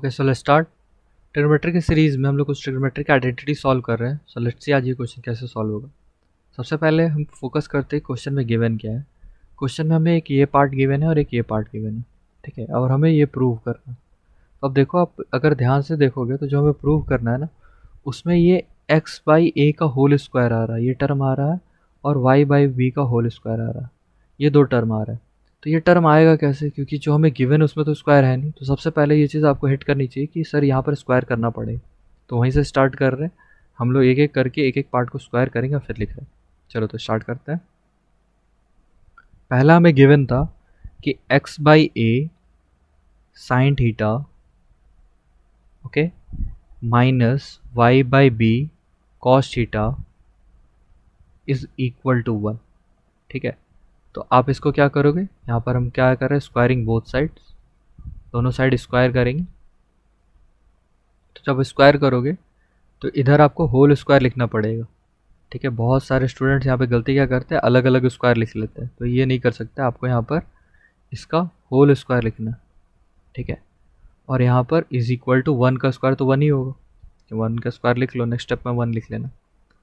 Okay, so let's start. Trigonometry की series में हम लोग कुछ ट्रिग्नोमेट्रिक आइडेंटिटी सॉल्व कर रहे हैं। सो लेट्स सी आज ये क्वेश्चन कैसे सॉल्व होगा। सबसे पहले हम फोकस करते हैं क्वेश्चन में गिवन क्या है। क्वेश्चन में हमें एक ये पार्ट गिवन है और एक ये पार्ट गिवन है, ठीक है, और हमें ये प्रूव करना है। तो अब देखो, आप अगर ध्यान से देखोगे तो जो हमें प्रूव करना है ना, उसमें ये एक्स बाई ए का होल स्क्वायर आ रहा है, ये टर्म आ रहा है, और वाई बाई बी का होल स्क्वायर आ रहा है, ये दो टर्म आ रहा है। तो ये टर्म आएगा कैसे, क्योंकि जो हमें गिवन है उसमें तो स्क्वायर है नहीं। तो सबसे पहले ये चीज़ आपको हिट करनी चाहिए कि सर यहाँ पर स्क्वायर करना पड़ेगा। तो वहीं से स्टार्ट कर रहे हैं हम लोग, एक एक करके एक एक पार्ट को स्क्वायर करेंगे और फिर लिख रहे हैं। चलो तो स्टार्ट करते हैं। पहला हमें गिवन था कि x by A sine theta, okay, minus y by b cos theta is equal to 1, ठीक है। तो आप इसको क्या करोगे, यहाँ पर हम क्या कर रहे हैं, स्क्वायरिंग बोथ साइड्स, दोनों साइड स्क्वायर करेंगे। तो जब स्क्वायर करोगे तो इधर आपको होल स्क्वायर लिखना पड़ेगा, ठीक है। बहुत सारे स्टूडेंट्स यहाँ पे गलती क्या करते हैं, अलग अलग स्क्वायर लिख लेते हैं, तो ये नहीं कर सकते। आपको यहाँ पर इसका होल स्क्वायर लिखना, ठीक है। और यहाँ पर इज इक्वल टू 1 का स्क्वायर तो 1 ही होगा, 1 का स्क्वायर लिख लो, नेक्स्ट स्टेप में 1 लिख लेना,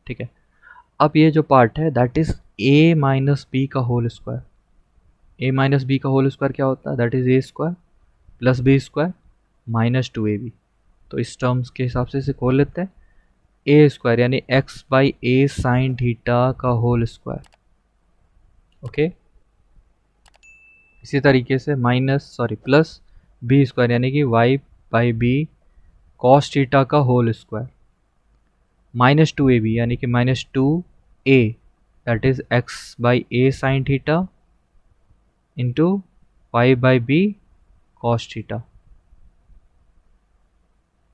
ठीक है। अब ये जो पार्ट है that is a minus b का whole square. A minus b का होल स्क्वायर क्या होता है, that is a square plus B square minus 2ab। तो इस टर्म्स के हिसाब से इसे खोल लेते हैं, ए स्क्वायर यानी x by A sine theta का होल स्क्वायर, ओके। इसी तरीके से प्लस बी स्क्वायर यानी कि y by b cos theta का होल स्क्वायर माइनस 2ab यानी कि minus 2a that is x by A sine theta into Y by b cos theta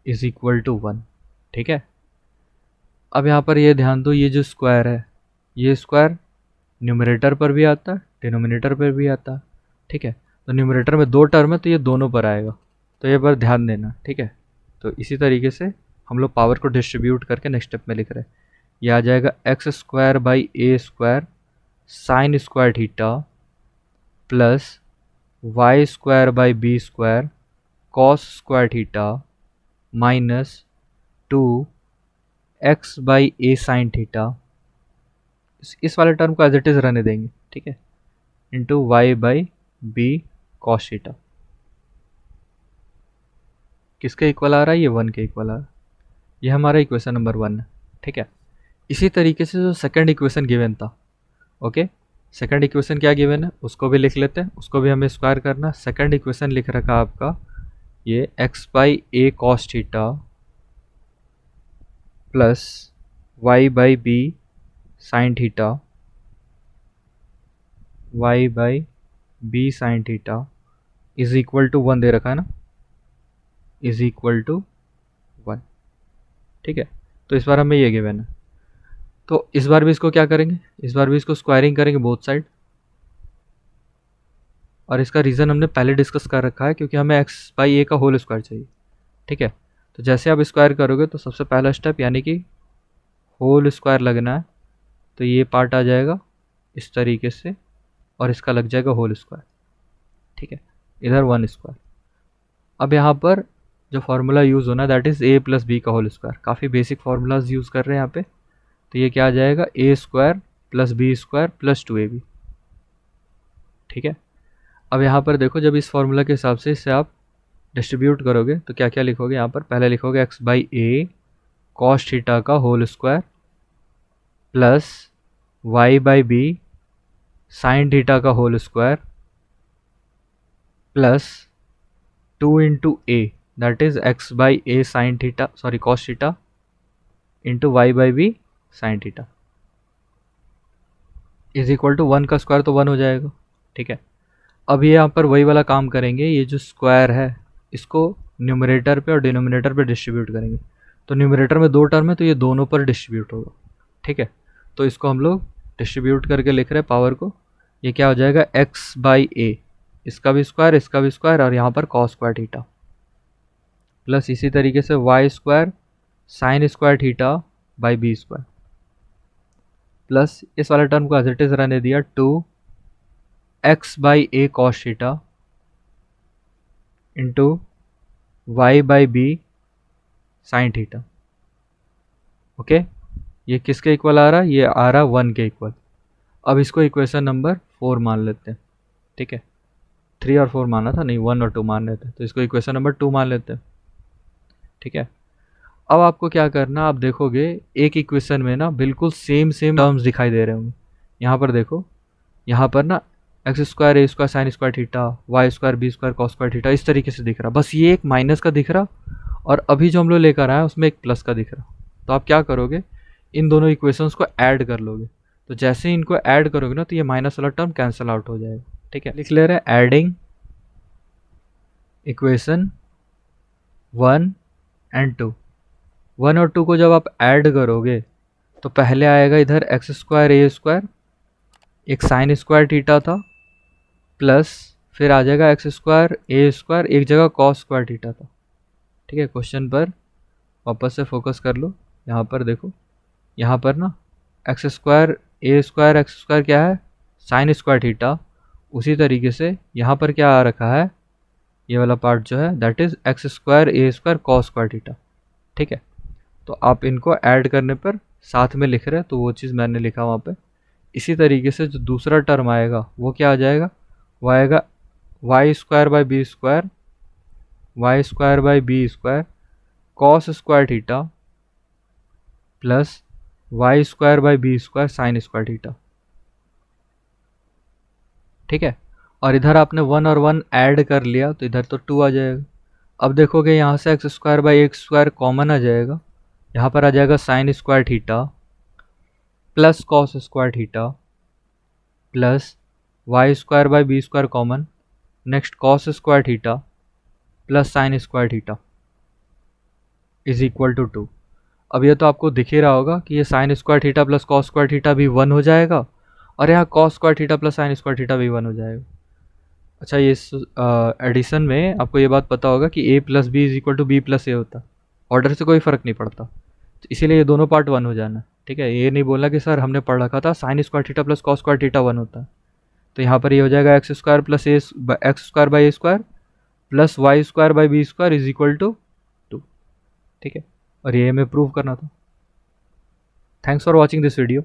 is equal to 1, ठीक है। अब यहाँ पर ये ध्यान दो, ये जो स्क्वायर है, ये स्क्वायर न्यूमरेटर पर भी आता है, डिनोमिनेटर पर भी आता है, ठीक है। तो न्यूमरेटर में दो टर्म है तो ये दोनों पर आएगा, तो ये पर ध्यान देना, ठीक है। तो इसी तरीके से हम लोग पावर को डिस्ट्रीब्यूट करके नेक्स्ट स्टेप में लिख रहे हैं। ये आ जाएगा x square by a square sine square theta plus Y square by B square cos square theta minus 2 x by A sine theta, इस वाले टर्म को एज इट इज रहने देंगे, ठीक है, into Y by b cos theta. किसके equal आ रहा है, ये 1 के इक्वल आ रहा है। ये हमारा इक्वेशन नंबर 1 है, ठीक है। इसी तरीके से जो सेकंड इक्वेशन गिवन था, ओके, सेकंड इक्वेशन क्या गिवन है उसको भी लिख लेते हैं, उसको भी हमें स्क्वायर करना। सेकंड इक्वेशन लिख रखा आपका ये x by A cos theta plus Y by B sine theta, y by B sine theta is equal to 1 दे रखा है ना, इज इक्वल टू 1, ठीक है। तो इस बार हमें ये गिवन है, तो इस बार भी इसको क्या करेंगे, इस बार भी इसको स्क्वायरिंग करेंगे बोथ साइड। और इसका रीज़न हमने पहले डिस्कस कर रखा है, क्योंकि हमें एक्स बाई ए का होल स्क्वायर चाहिए, ठीक है। तो जैसे आप स्क्वायर करोगे तो सबसे पहला स्टेप यानी कि होल स्क्वायर लगना है, तो ये पार्ट आ जाएगा इस तरीके से और इसका लग जाएगा होल स्क्वायर, ठीक है, इधर 1 स्क्वायर। अब यहाँ पर जो फार्मूला यूज़ होना है that is a plus b का होल स्क्वायर। काफ़ी बेसिक फार्मूलाज यूज़ कर रहे हैं यहाँ पे। तो ये क्या आ जाएगा, A square plus B square plus 2ab, ठीक है। अब यहाँ पर देखो, जब इस फार्मूला के हिसाब से इसे आप डिस्ट्रीब्यूट करोगे तो क्या क्या लिखोगे, यहाँ पर पहले लिखोगे X by A cos theta का whole square plus Y by B sine theta का whole square plus 2 into A that is x by A sine theta cos theta into Y by B sine theta is equal to 1 का square तो 1 हो जाएगा, ठीक है। अब ये यहाँ पर वही वाला काम करेंगे, ये जो स्क्वायर है इसको न्यूमरेटर पे और डिनोमिनेटर पे डिस्ट्रीब्यूट करेंगे। तो न्यूमरेटर में दो टर्म है तो ये दोनों पर डिस्ट्रीब्यूट होगा, ठीक है। तो इसको हम लोग डिस्ट्रीब्यूट करके लिख रहे हैं पावर को। ये क्या हो जाएगा, एक्स बाई ए, इसका भी स्क्वायर और यहाँ पर कॉस स्क्वायर थीटा प्लस इसी तरीके से y square sine square theta by B square plus इस वाले टर्म को एज इट इज रहने दिया 2 x by A cos theta into Y by B sine theta. Okay, ये किसके इक्वल आ रहा है? ये आ रहा 1 के इक्वल। अब इसको इक्वेशन नंबर 4 मान लेते हैं। ठीक है, 3 और 4 माना था, नहीं 1 और 2 मान लेते हैं, तो इसको इक्वेशन नंबर 2 मान लेते हैं। ठीक है, अब आपको क्या करना, आप देखोगे एक इक्वेशन में ना बिल्कुल सेम टर्म्स दिखाई दे रहे होंगे। यहाँ पर देखो, यहाँ पर ना X square A square sine square theta, Y square B square cos square theta, इस तरीके से दिख रहा। बस ये एक माइनस का दिख रहा, और अभी जो हम लोग लेकर आए उसमें एक प्लस का दिख रहा। तो आप क्या करोगे, इन दोनों इक्वेशंस को ऐड कर लोगे। तो जैसे ही इनको ऐड करोगे ना, तो ये माइनस वाला टर्म कैंसिल आउट हो जाएगा। ठीक है, लिख ले रहे हैं एडिंग इक्वेशन 1 एंड 2। 1 और 2 को जब आप ऐड करोगे तो पहले आएगा इधर एक्स स्क्वायर ए स्क्वायर, एक साइन स्क्वायर थीटा था, प्लस फिर आ जाएगा एक्स स्क्वायर ए स्क्वायर, एक जगह कॉस स्क्वायर थीटा था। ठीक है, क्वेश्चन पर वापस से फोकस कर लो। यहाँ पर देखो, यहाँ पर ना X square A square x square क्या है? Sign square theta. उसी तरीके से यहाँ पर क्या आ रखा है, ये वाला पार्ट जो है that is x square A square cos square theta. ठीक है, तो आप इनको ऐड करने पर साथ में लिख रहे हैं, तो वो चीज़ मैंने लिखा वहाँ पे। इसी तरीके से जो दूसरा टर्म आएगा वो क्या आ जाएगा, वो आएगा y square by B square, y square by B square cos square theta plus Y square by B square sine square theta. ठीक है, और इधर आपने 1 और 1 ऐड कर लिया तो इधर तो 2 आ जाएगा। अब देखोगे यहाँ से X square by X square common आ जाएगा, यहाँ पर आ जाएगा sine square theta plus cos square theta plus Y square by B square common, next cos square theta plus sine square theta is equal to 2। अब ये तो आपको दिख ही रहा होगा कि ये sign square theta plus cos square theta भी 1 हो जाएगा, और यहाँ cos square theta plus sine square theta भी 1 हो जाएगा। अच्छा, ये एडिशन में आपको ये बात पता होगा कि a plus B is equal to B plus A होता है, ऑर्डर से कोई फ़र्क नहीं पड़ता, तो इसीलिए ये दोनों पार्ट 1 हो जाना। ठीक है, ये नहीं बोलना कि सर हमने पढ़ रखा था sine square theta plus cos square theta 1 होता है। तो यहाँ पर ये हो जाएगा x square plus x square by a square plus Y square by B square is equal to 2। ठीक है, और ये हमें प्रूव करना था। Thanks for watching this video.